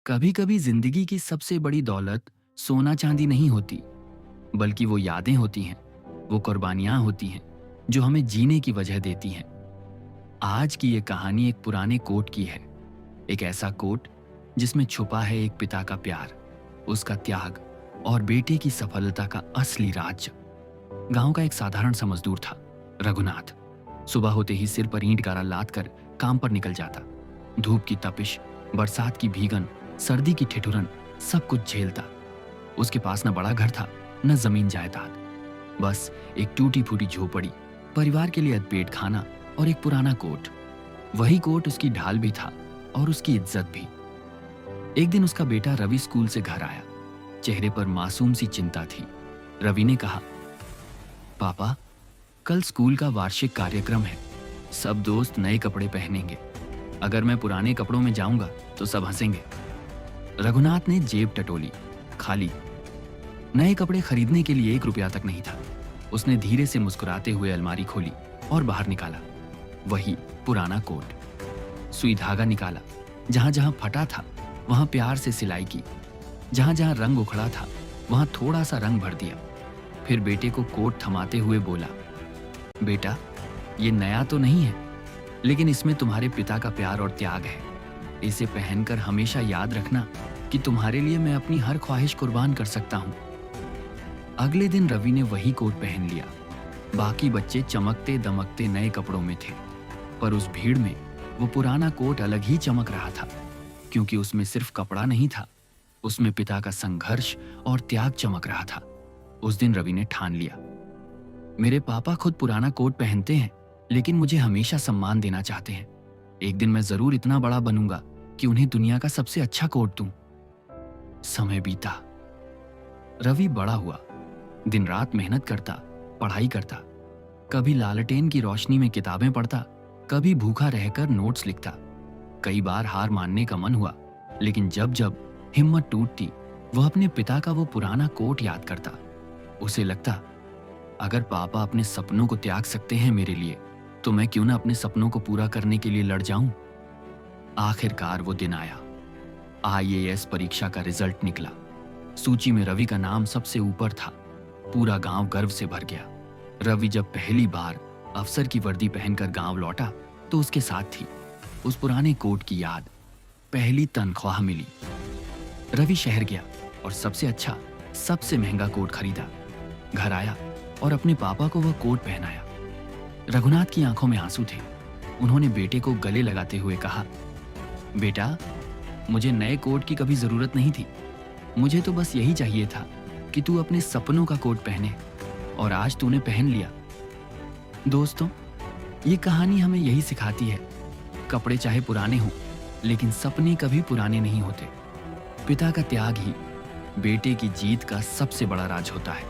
कभी कभी जिंदगी की सबसे बड़ी दौलत सोना चांदी नहीं होती, बल्कि वो यादें होती हैं, वो कुर्बानियां होती हैं जो हमें जीने की वजह देती हैं। आज की ये कहानी एक पुराने कोट की है। एक ऐसा कोट जिसमें छुपा है एक पिता का प्यार, उसका त्याग और बेटे की सफलता का असली राज। गांव का एक साधारण सा मजदूर था, रघुनाथ। सुबह होते ही सिर पर ईंट गारा लाद कर काम पर निकल जाता। धूप की तपिश, बरसात की भीगन, सर्दी की ठिठुरन, सब कुछ झेलता। उसके पास न बड़ा घर था, न जमीन जायदाद, बस एक टूटी फूटी झोपड़ी, परिवार के लिए अधपेट खाना और एक पुराना कोट। वही कोट उसकी ढाल भी था और उसकी इज्जत भी। एक दिन उसका बेटा रवि स्कूल से घर आया। चेहरे पर मासूम सी चिंता थी। रवि ने कहा, पापा, कल स्कूल का वार्षिक कार्यक्रम है। सब दोस्त नए कपड़े पहनेंगे। अगर मैं पुराने कपड़ों में जाऊंगा तो सब हंसेंगे। रघुनाथ ने जेब टटोली, खाली। नए कपड़े खरीदने के लिए 1 रुपया तक नहीं था। उसने धीरे से मुस्कुराते हुए अलमारी खोली और बाहर निकाला वही पुराना कोट। सुई धागा निकाला, जहां जहां फटा था वहां प्यार से सिलाई की, जहां जहां रंग उखड़ा था वहां थोड़ा सा रंग भर दिया। फिर बेटे को कोट थमाते हुए बोला, बेटा, ये नया तो नहीं है, लेकिन इसमें तुम्हारे पिता का प्यार और त्याग है। इसे पहनकर हमेशा याद रखना कि तुम्हारे लिए मैं अपनी हर ख्वाहिश कुर्बान कर सकता हूं। अगले दिन रवि ने वही कोट पहन लिया। बाकी बच्चे चमकते दमकते नए कपड़ों में थे, पर उस भीड़ में वो पुराना कोट अलग ही चमक रहा था, क्योंकि उसमें सिर्फ कपड़ा नहीं था, उसमें पिता का संघर्ष और त्याग चमक रहा था। उस दिन रवि ने ठान लिया, मेरे पापा खुद पुराना कोट पहनते हैं, लेकिन मुझे हमेशा सम्मान देना चाहते हैं। एक दिन मैं जरूर इतना बड़ा बनूंगा कि उन्हें दुनिया का सबसे अच्छा कोट दूं। समय बीता। रवि बड़ा हुआ, दिन रात मेहनत करता, पढ़ाई करता। कभी लालटेन की रोशनी में किताबें पढ़ता, कभी भूखा रहकर नोट्स लिखता। कई बार हार मानने का मन हुआ, लेकिन जब जब हिम्मत टूटती, वह अपने पिता का वो पुराना कोट याद करता। उसे लगता, अगर पापा अपने सपनों को त्याग सकते हैं मेरे लिए, तो मैं क्यों ना अपने सपनों को पूरा करने के लिए लड़ जाऊं। आखिरकार वो दिन आया। IAS परीक्षा का रिजल्ट निकला। सूची में रवि का नाम सबसे ऊपर था। पूरा गांव गर्व से भर गया। रवि जब पहली बार अफसर की वर्दी पहनकर गांव लौटा तो उसके साथ थी उस पुराने कोट की याद। पहली तनख्वाह मिली। रवि शहर गया और सबसे अच्छा, सबसे महंगा कोट खरीदा। घर आया और अपने पापा को वह कोट पहनाया। रघुनाथ की आंखों में आंसू थे। उन्होंने बेटे को गले लगाते हुए कहा, बेटा, मुझे नए कोट की कभी जरूरत नहीं थी। मुझे तो बस यही चाहिए था कि तू अपने सपनों का कोट पहने, और आज तूने पहन लिया। दोस्तों, ये कहानी हमें यही सिखाती है, कपड़े चाहे पुराने हों, लेकिन सपने कभी पुराने नहीं होते। पिता का त्याग ही बेटे की जीत का सबसे बड़ा राज होता है,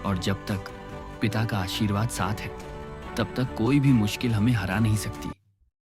और जब तक पिता का आशीर्वाद साथ है, तब तक कोई भी मुश्किल हमें हरा नहीं सकती।